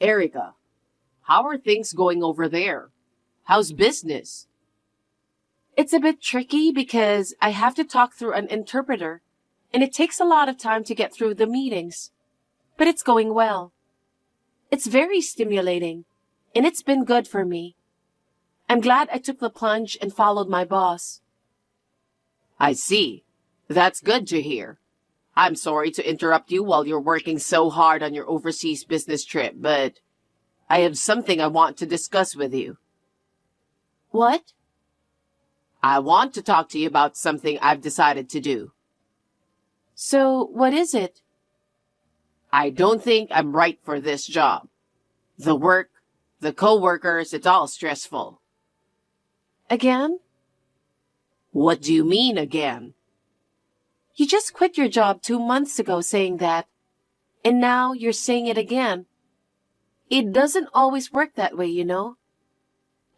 Erica, how are things going over there? How's business? It's a bit tricky because I have to talk through an interpreter, and it takes a lot of time to get through the meetings. But it's going well. It's very stimulating, and it's been good for me. I'm glad I took the plunge and followed my boss. I see. That's good to hear. I'm sorry to interrupt you while you're working so hard on your overseas business trip, but I have something I want to discuss with you. What? I want to talk to you about something I've decided to do. So, what is it? I don't think I'm right for this job. The work, the co-workers, it's all stressful. Again? What do you mean again? You just quit your job 2 months ago saying that, and now you're saying it again. It doesn't always work that way, you know.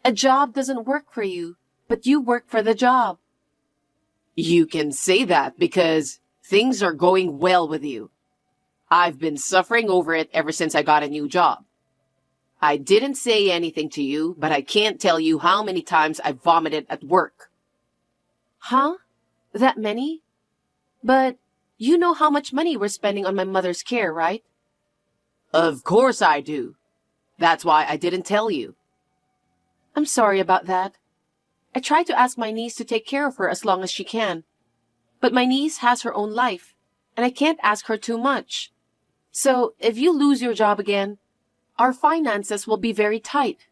A job doesn't work for you, but you work for the job. You can say that because things are going well with you. I've been suffering over it ever since I got a new job. I didn't say anything to you, but I can't tell you how many times I've vomited at work. Huh? That many? But you know how much money we're spending on my mother's care, right? Of course I do. That's why I didn't tell you. I'm sorry about that. I try to ask my niece to take care of her as long as she can. But my niece has her own life, and I can't ask her too much. So if you lose your job again, our finances will be very tight.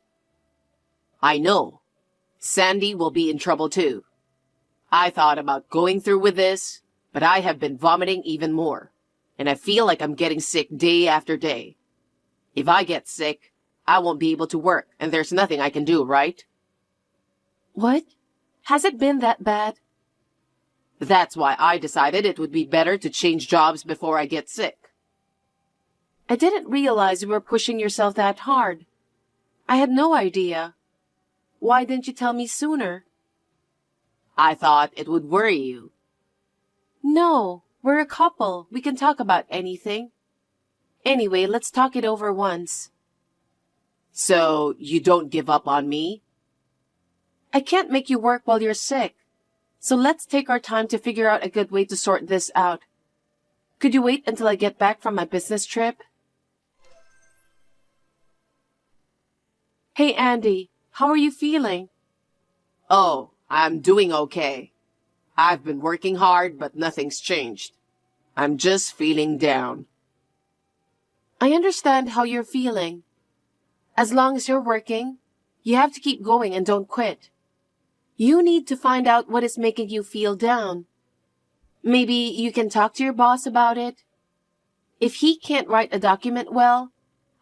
I know. Sandy will be in trouble too. I thought about going through with this, but I have been vomiting even more, and I feel like I'm getting sick day after day. If I get sick, I won't be able to work, and there's nothing I can do, right? What? Has it been that bad? That's why I decided it would be better to change jobs before I get sick. I didn't realize you were pushing yourself that hard. I had no idea. Why didn't you tell me sooner? I thought it would worry you. No, we're a couple. We can talk about anything. Anyway, let's talk it over once. So, you don't give up on me? I can't make you work while you're sick. So let's take our time to figure out a good way to sort this out. Could you wait until I get back from my business trip? Hey, Andy, how are you feeling? Oh, I'm doing okay. I've been working hard, but nothing's changed. I'm just feeling down. I understand how you're feeling. As long as you're working, you have to keep going and don't quit. You need to find out what is making you feel down. Maybe you can talk to your boss about it. If he can't write a document well,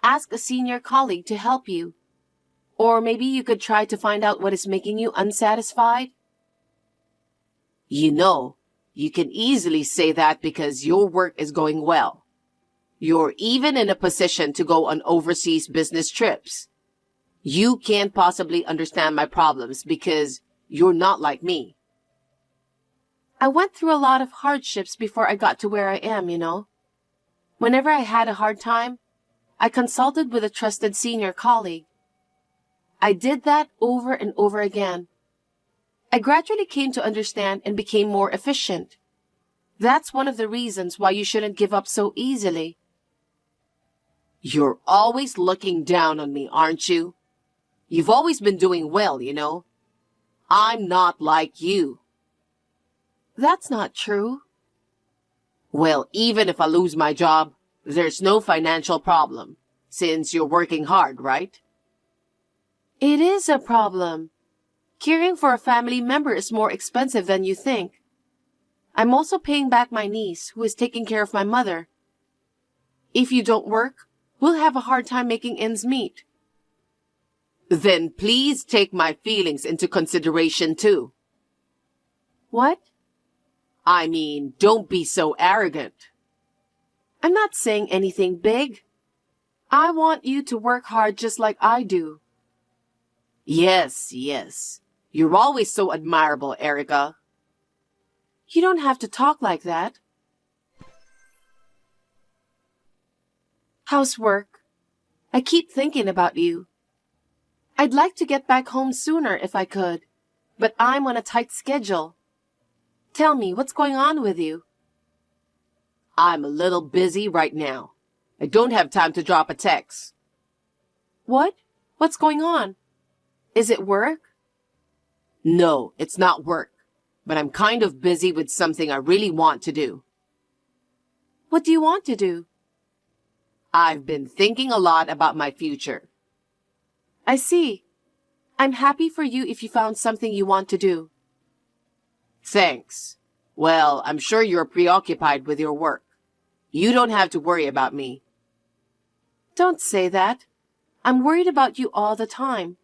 ask a senior colleague to help you. Or maybe you could try to find out what is making you unsatisfied. You know, you can easily say that because your work is going well. You're even in a position to go on overseas business trips. You can't possibly understand my problems because you're not like me. I went through a lot of hardships before I got to where I am, you know. Whenever I had a hard time, I consulted with a trusted senior colleague. I did that over and over again. I gradually came to understand and became more efficient. That's one of the reasons why you shouldn't give up so easily. You're always looking down on me, aren't you? You've always been doing well, you know. I'm not like you. That's not true. Well, even if I lose my job, there's no financial problem, since you're working hard, right? It is a problem. Caring for a family member is more expensive than you think. I'm also paying back my niece, who is taking care of my mother. If you don't work, we'll have a hard time making ends meet. Then please take my feelings into consideration too. What? I mean, don't be so arrogant. I'm not saying anything big. I want you to work hard just like I do. Yes, yes. You're always so admirable, Erica. You don't have to talk like that. How's work? I keep thinking about you. I'd like to get back home sooner if I could, but I'm on a tight schedule. Tell me, what's going on with you? I'm a little busy right now. I don't have time to drop a text. What? What's going on? Is it work? No, it's not work, but I'm kind of busy with something I really want to do. What do you want to do? I've been thinking a lot about my future. I see. I'm happy for you if you found something you want to do. Thanks. Well, I'm sure you're preoccupied with your work. You don't have to worry about me. Don't say that. I'm worried about you all the time.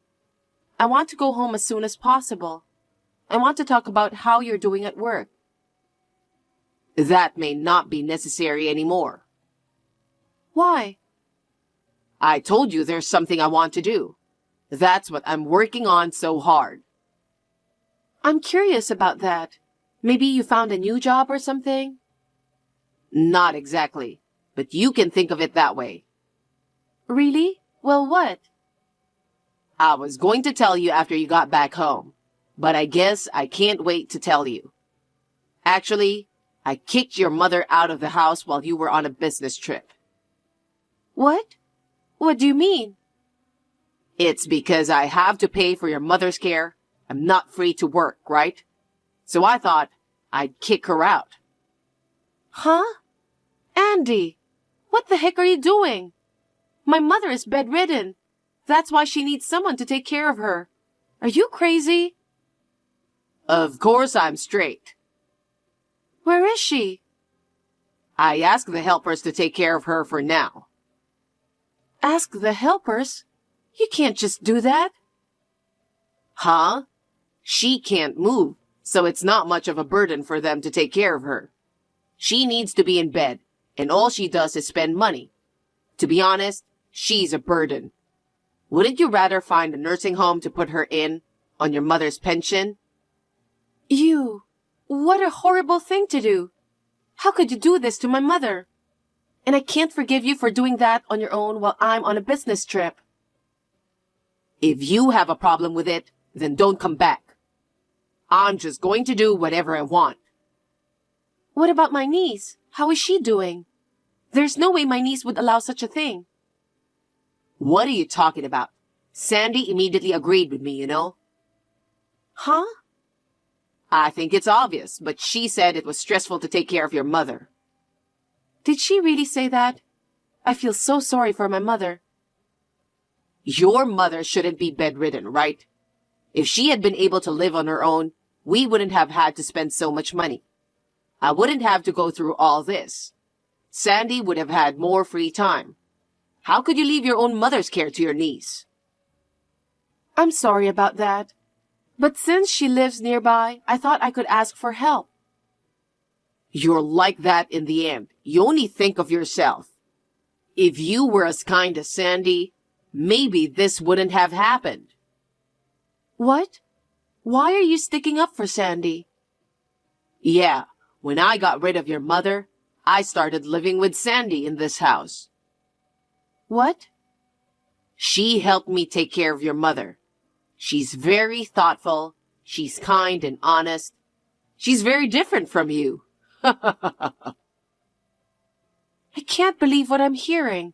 I want to go home as soon as possible. I want to talk about how you're doing at work. That may not be necessary anymore. Why? I told you there's something I want to do. That's what I'm working on so hard. I'm curious about that. Maybe you found a new job or something? Not exactly, but you can think of it that way. Really? Well, what? I was going to tell you after you got back home, but I guess I can't wait to tell you. Actually, I kicked your mother out of the house while you were on a business trip. What? What do you mean? It's because I have to pay for your mother's care. I'm not free to work, right? So I thought I'd kick her out. Huh? Andy, what the heck are you doing? My mother is bedridden. That's why she needs someone to take care of her. Are you crazy? Of course I'm straight. Where is she? I asked the helpers to take care of her for now. Ask the helpers? You can't just do that. Huh? She can't move, so it's not much of a burden for them to take care of her. She needs to be in bed, and all she does is spend money. To be honest, she's a burden. Wouldn't you rather find a nursing home to put her in, on your mother's pension? What a horrible thing to do. How could you do this to my mother? And I can't forgive you for doing that on your own while I'm on a business trip. If you have a problem with it, then don't come back. I'm just going to do whatever I want. What about my niece? How is she doing? There's no way my niece would allow such a thing. What are you talking about? Sandy immediately agreed with me, you know? Huh? I think it's obvious, but she said it was stressful to take care of your mother. Did she really say that? I feel so sorry for my mother. Your mother shouldn't be bedridden, right? If she had been able to live on her own, we wouldn't have had to spend so much money. I wouldn't have to go through all this. Sandy would have had more free time. How could you leave your own mother's care to your niece? I'm sorry about that. But since she lives nearby, I thought I could ask for help. You're like that in the end. You only think of yourself. If you were as kind as Sandy, maybe this wouldn't have happened. What? Why are you sticking up for Sandy? Yeah, when I got rid of your mother, I started living with Sandy in this house. What? She helped me take care of your mother. She's very thoughtful. She's kind and honest. She's very different from you. I can't believe what I'm hearing.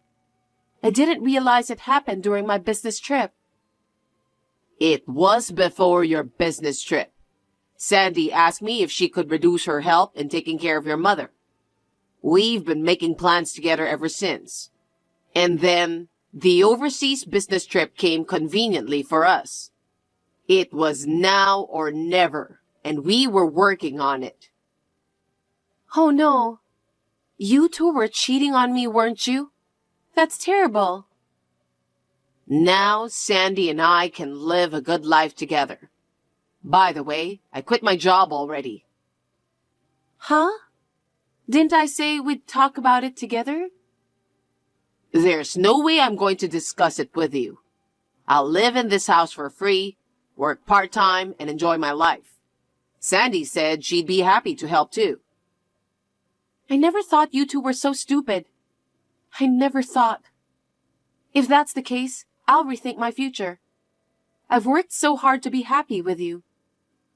I didn't realize it happened during my business trip. It was before your business trip. Sandy asked me if she could reduce her help in taking care of your mother. We've been making plans together ever since. And then the overseas business trip came conveniently for us. It was now or never, and we were working on it. Oh no. You two were cheating on me, weren't you? That's terrible. Now Sandy and I can live a good life together. By the way, I quit my job already. Huh? Didn't I say we'd talk about it together? There's no way I'm going to discuss it with you. I'll live in this house for free, work part-time, and enjoy my life. Sandy said she'd be happy to help too. I never thought you two were so stupid. I never thought. If that's the case, I'll rethink my future. I've worked so hard to be happy with you.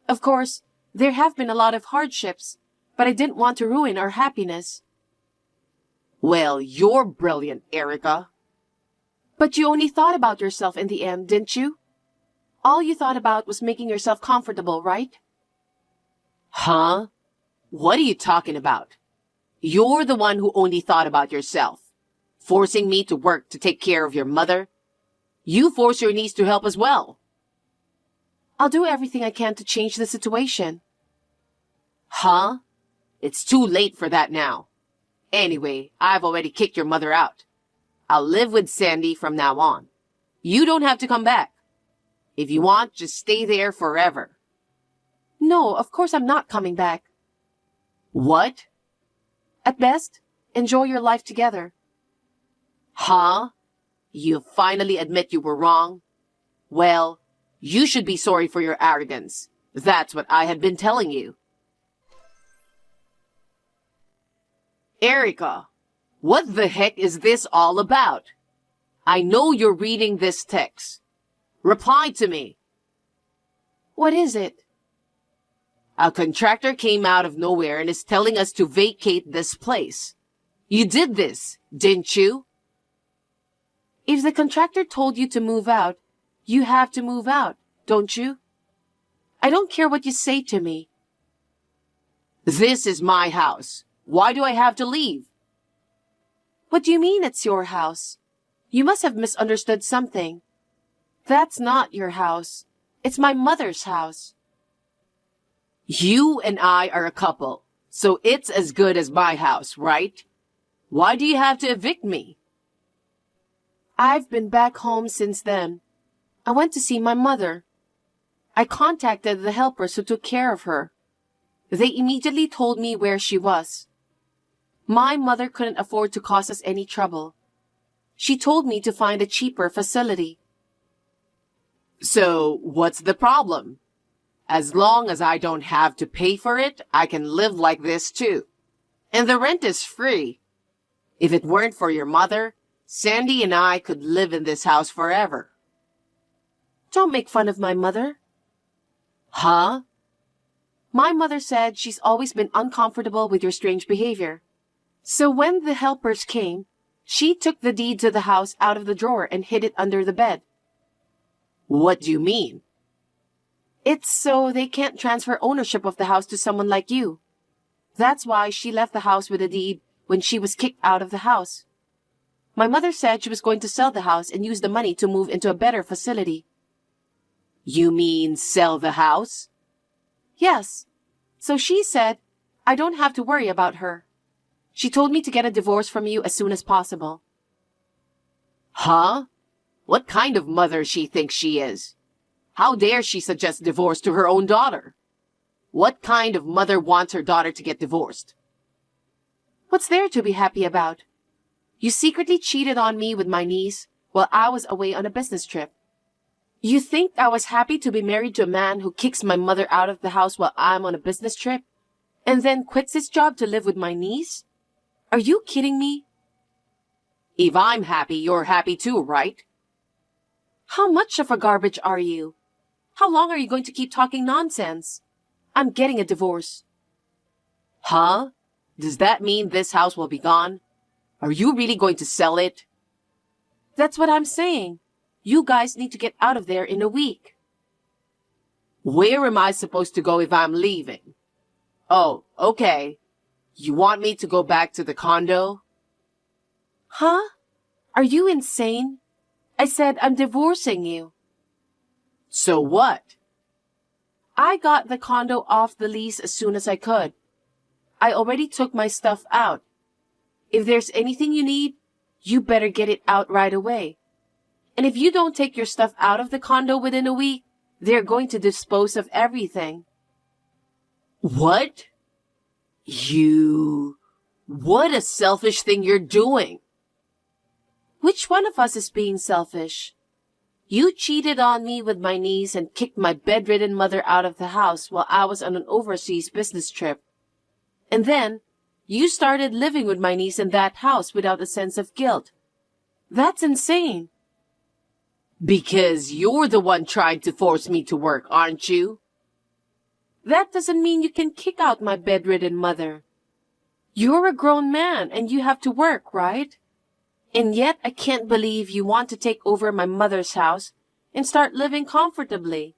Of course, there have been a lot of hardships, but I didn't want to ruin our happiness. Well, you're brilliant, Erica. But you only thought about yourself in the end, didn't you? All you thought about was making yourself comfortable, right? Huh? What are you talking about? You're the one who only thought about yourself, forcing me to work to take care of your mother. You force your niece to help as well. I'll do everything I can to change the situation. Huh? It's too late for that now. Anyway, I've already kicked your mother out. I'll live with Sandy from now on. You don't have to come back. If you want, just stay there forever. No, of course I'm not coming back. What? At best, enjoy your life together. Huh? You finally admit you were wrong? Well, you should be sorry for your arrogance. That's what I had been telling you. Erica, what the heck is this all about? I know you're reading this text. Reply to me. What is it? A contractor came out of nowhere and is telling us to vacate this place. You did this, didn't you? If the contractor told you to move out, you have to move out, don't you? I don't care what you say to me. This is my house. Why do I have to leave? What do you mean it's your house? You must have misunderstood something. That's not your house. It's my mother's house. You and I are a couple, so it's as good as my house, right? Why do you have to evict me? I've been back home since then. I went to see my mother. I contacted the helpers who took care of her. They immediately told me where she was. My mother couldn't afford to cause us any trouble. She told me to find a cheaper facility. So, what's the problem? As long as I don't have to pay for it, I can live like this too. And the rent is free. If it weren't for your mother, Sandy and I could live in this house forever. Don't make fun of my mother. Huh? My mother said she's always been uncomfortable with your strange behavior. So when the helpers came, she took the deed to the house out of the drawer and hid it under the bed. What do you mean? It's so they can't transfer ownership of the house to someone like you. That's why she left the house with a deed when she was kicked out of the house. My mother said she was going to sell the house and use the money to move into a better facility. You mean sell the house? Yes. So she said, I don't have to worry about her. She told me to get a divorce from you as soon as possible. Huh? What kind of mother she thinks she is? How dare she suggest divorce to her own daughter? What kind of mother wants her daughter to get divorced? What's there to be happy about? You secretly cheated on me with my niece while I was away on a business trip. You think I was happy to be married to a man who kicks my mother out of the house while I'm on a business trip and then quits his job to live with my niece? Are you kidding me? If I'm happy, you're happy too, right? How much of a garbage are you? How long are you going to keep talking nonsense? I'm getting a divorce. Huh? Does that mean this house will be gone? Are you really going to sell it? That's what I'm saying. You guys need to get out of there in a week. Where am I supposed to go if I'm leaving? Oh, okay. You want me to go back to the condo? Huh? Are you insane? I said I'm divorcing you. So what? I got the condo off the lease as soon as I could. I already took my stuff out. If there's anything you need, you better get it out right away. And if you don't take your stuff out of the condo within a week, they're going to dispose of everything. What? What a selfish thing you're doing. Which one of us is being selfish? You cheated on me with my niece and kicked my bedridden mother out of the house while I was on an overseas business trip. And then, you started living with my niece in that house without a sense of guilt. That's insane. Because you're the one trying to force me to work, aren't you? That doesn't mean you can kick out my bedridden mother. You're a grown man and you have to work, right? And yet I can't believe you want to take over my mother's house and start living comfortably.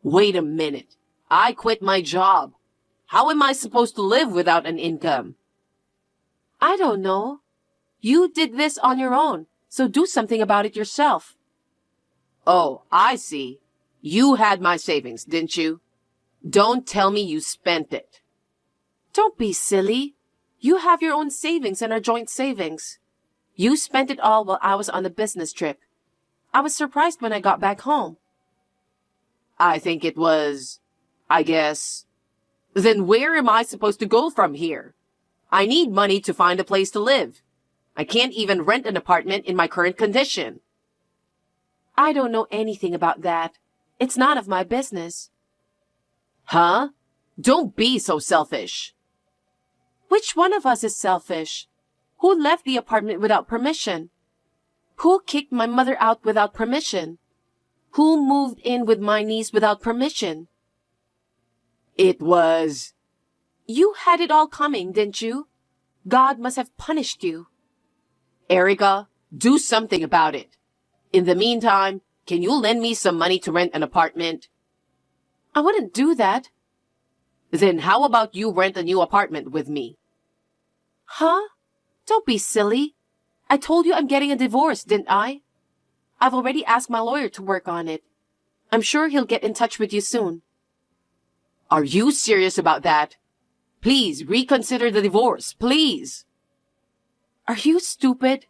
Wait a minute. I quit my job. How am I supposed to live without an income? I don't know. You did this on your own, so do something about it yourself. Oh, I see. You had my savings, didn't you? Don't tell me you spent it. Don't be silly. You have your own savings and our joint savings. You spent it all while I was on a business trip. I was surprised when I got back home. I think it was, I guess. Then where am I supposed to go from here? I need money to find a place to live. I can't even rent an apartment in my current condition. I don't know anything about that. It's none of my business. Huh? Don't be so selfish. Which one of us is selfish? Who left the apartment without permission? Who kicked my mother out without permission? Who moved in with my niece without permission? It was... You had it all coming, didn't you? God must have punished you. Erica, do something about it. In the meantime, can you lend me some money to rent an apartment? I wouldn't do that. Then how about you rent a new apartment with me? Huh? Don't be silly. I told you I'm getting a divorce, didn't I? I've already asked my lawyer to work on it. I'm sure he'll get in touch with you soon. Are you serious about that? Please reconsider the divorce, please. Are you stupid?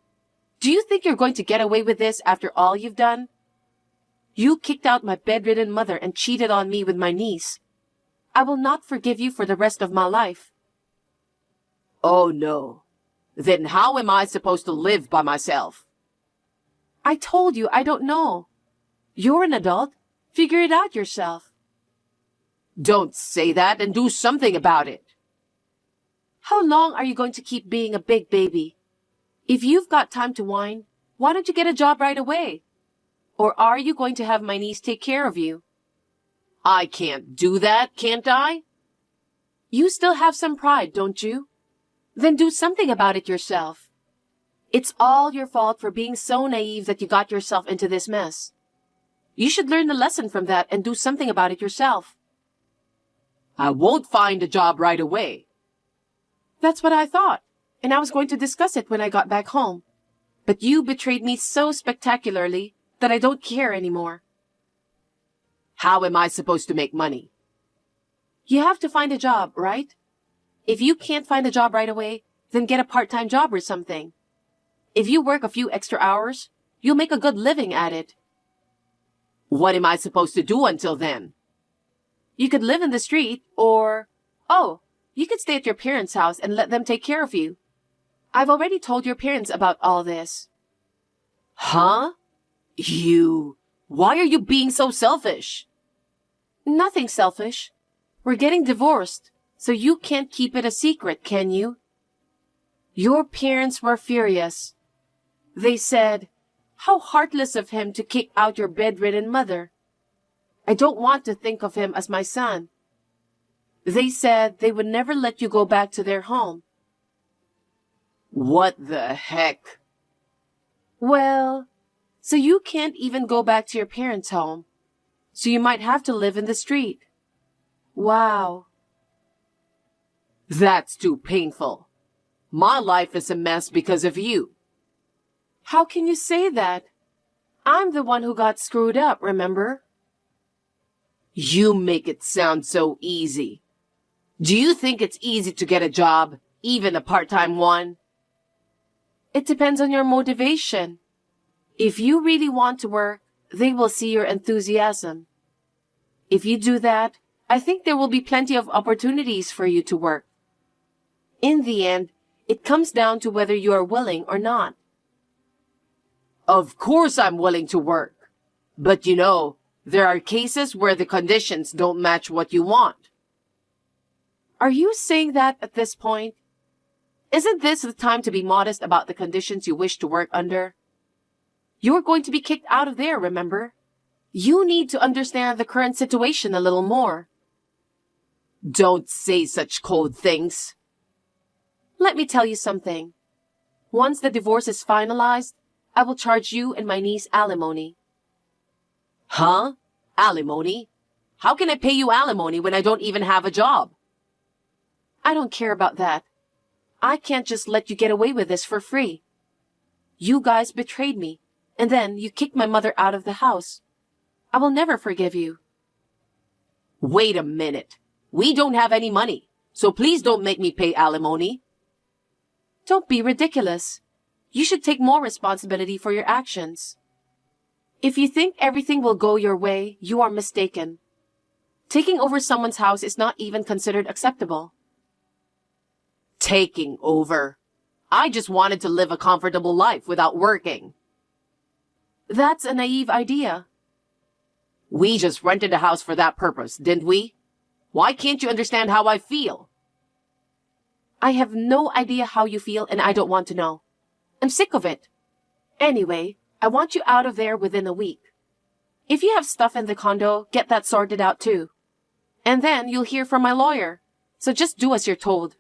Do you think you're going to get away with this after all you've done? You kicked out my bedridden mother and cheated on me with my niece. I will not forgive you for the rest of my life. Oh no. Then how am I supposed to live by myself? I told you I don't know. You're an adult. Figure it out yourself. Don't say that and do something about it. How long are you going to keep being a big baby? If you've got time to whine, why don't you get a job right away? Or are you going to have my niece take care of you? I can't do that, can't I? You still have some pride, don't you? Then do something about it yourself. It's all your fault for being so naive that you got yourself into this mess. You should learn the lesson from that and do something about it yourself. I won't find a job right away. That's what I thought, and I was going to discuss it when I got back home. But you betrayed me so spectacularly that I don't care anymore. How am I supposed to make money? You have to find a job, right? If you can't find a job right away, then get a part-time job or something. If you work a few extra hours, you'll make a good living at it. What am I supposed to do until then? You could live in the street, or... Oh, you could stay at your parents' house and let them take care of you. I've already told your parents about all this. Huh? Why are you being so selfish? Nothing selfish. We're getting divorced, so you can't keep it a secret, can you? Your parents were furious. They said, "How heartless of him to kick out your bedridden mother. I don't want to think of him as my son." They said they would never let you go back to their home. What the heck? Well, so you can't even go back to your parents' home. So you might have to live in the street. Wow. That's too painful. My life is a mess because of you. How can you say that? I'm the one who got screwed up, remember? You make it sound so easy. Do you think it's easy to get a job, even a part-time one? It depends on your motivation. If you really want to work, they will see your enthusiasm. If you do that, I think there will be plenty of opportunities for you to work. In the end, it comes down to whether you are willing or not. Of course I'm willing to work. But there are cases where the conditions don't match what you want. Are you saying that at this point? Isn't this the time to be modest about the conditions you wish to work under? You're going to be kicked out of there, remember? You need to understand the current situation a little more. Don't say such cold things. Let me tell you something. Once the divorce is finalized, I will charge you and my niece alimony. Huh? Alimony? How can I pay you alimony when I don't even have a job? I don't care about that. I can't just let you get away with this for free. You guys betrayed me, and then you kicked my mother out of the house. I will never forgive you. Wait a minute. We don't have any money, so please don't make me pay alimony. Don't be ridiculous. You should take more responsibility for your actions. If you think everything will go your way, you are mistaken. Taking over someone's house is not even considered acceptable. Taking over? I just wanted to live a comfortable life without working. That's a naive idea. We just rented a house for that purpose, didn't we? Why can't you understand how I feel? I have no idea how you feel, and I don't want to know. I'm sick of it. Anyway, I want you out of there within a week. If you have stuff in the condo, get that sorted out too. And then you'll hear from my lawyer. So just do as you're told.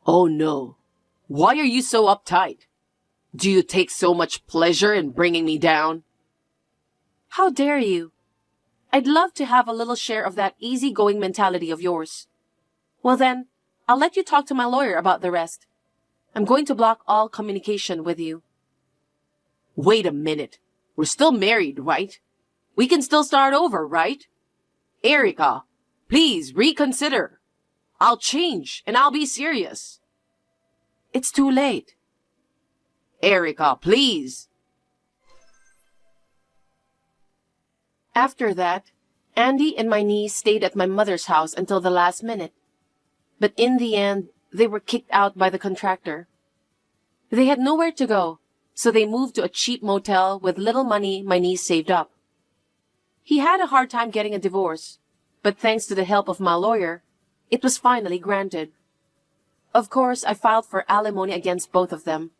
Oh no. Why are you so uptight? Do you take so much pleasure in bringing me down? How dare you? I'd love to have a little share of that easygoing mentality of yours. Well then, I'll let you talk to my lawyer about the rest. I'm going to block all communication with you. Wait a minute. We're still married, right? We can still start over, right? Erica, please reconsider. I'll change and I'll be serious. It's too late. Erica, please. After that, Andy and my niece stayed at my mother's house until the last minute. But in the end, they were kicked out by the contractor. They had nowhere to go, so they moved to a cheap motel with little money my niece saved up. He had a hard time getting a divorce, but thanks to the help of my lawyer, it was finally granted. Of course, I filed for alimony against both of them.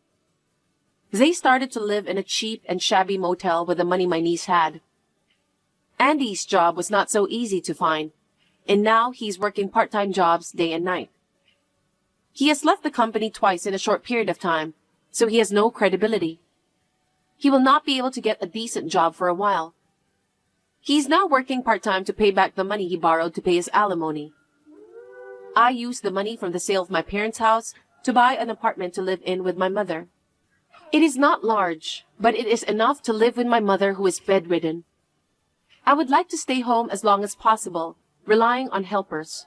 They started to live in a cheap and shabby motel with the money my niece had. Andy's job was not so easy to find, and now he's working part-time jobs day and night. He has left the company twice in a short period of time, so he has no credibility. He will not be able to get a decent job for a while. He's now working part-time to pay back the money he borrowed to pay his alimony. I used the money from the sale of my parents' house to buy an apartment to live in with my mother. It is not large, but it is enough to live with my mother who is bedridden. I would like to stay home as long as possible, relying on helpers.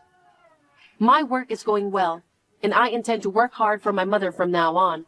My work is going well, and I intend to work hard for my mother from now on.